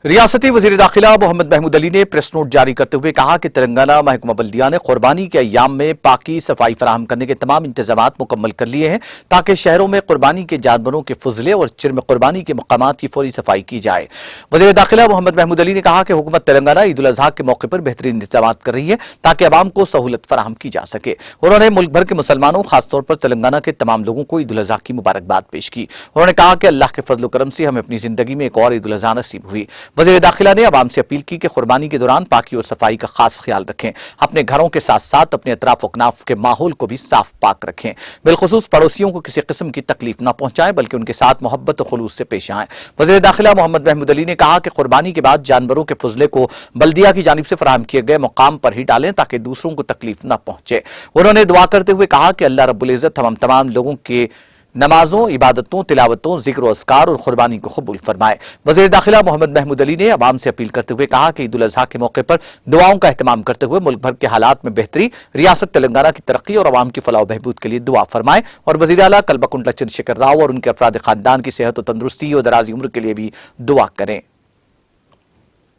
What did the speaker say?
ریاستی وزیر داخلہ محمد محمود علی نے پریس نوٹ جاری کرتے ہوئے کہا کہ تلنگانہ محکمہ بلدیہ نے قربانی کے ایام میں پاکی صفائی فراہم کرنے کے تمام انتظامات مکمل کر لیے ہیں تاکہ شہروں میں قربانی کے جانوروں کے فضلے اور چرم قربانی کے مقامات کی فوری صفائی کی جائے۔ وزیر داخلہ محمد محمود علی نے کہا کہ حکومت تلنگانہ عید الاضحیٰ کے موقع پر بہترین انتظامات کر رہی ہے تاکہ عوام کو سہولت فراہم کی جا سکے۔ انہوں نے ملک بھر کے مسلمانوں خاص طور پر تلنگانہ کے تمام لوگوں کو عید الاضحیٰ کی مبارکباد پیش کی۔ انہوں نے کہا کہ اللہ کے فضل و کرم سے ہمیں اپنی زندگی میں ایک اور عید الاضحیٰ نصیب ہوئی۔ وزیر داخلہ نے عوام سے اپیل کی کہ قربانی کے دوران پاکی اور صفائی کا خاص خیال رکھیں، اپنے گھروں کے ساتھ ساتھ اپنے اطراف و اکناف کے ماحول کو بھی صاف پاک رکھیں، بالخصوص پڑوسیوں کو کسی قسم کی تکلیف نہ پہنچائیں بلکہ ان کے ساتھ محبت و خلوص سے پیش آئیں۔ وزیر داخلہ محمد محمود علی نے کہا کہ قربانی کے بعد جانوروں کے فضلے کو بلدیہ کی جانب سے فراہم کیے گئے مقام پر ہی ڈالیں تاکہ دوسروں کو تکلیف نہ پہنچے۔ انہوں نے دعا کرتے ہوئے کہا کہ اللہ رب العزت ہم تمام لوگوں کے نمازوں، عبادتوں، تلاوتوں، ذکر و اذکار اور قربانی کو قبول فرمائے۔ وزیر داخلہ محمد محمود علی نے عوام سے اپیل کرتے ہوئے کہا کہ عید الاضحیٰ کے موقع پر دعاؤں کا اہتمام کرتے ہوئے ملک بھر کے حالات میں بہتری، ریاست تلنگانہ کی ترقی اور عوام کی فلاح و بہبود کے لیے دعا فرمائے اور وزیر اعلیٰ کلبکنٹلا چندرشیکھر راؤ اور ان کے افراد خاندان کی صحت و تندرستی اور دراز عمر کے لیے بھی دعا کریں۔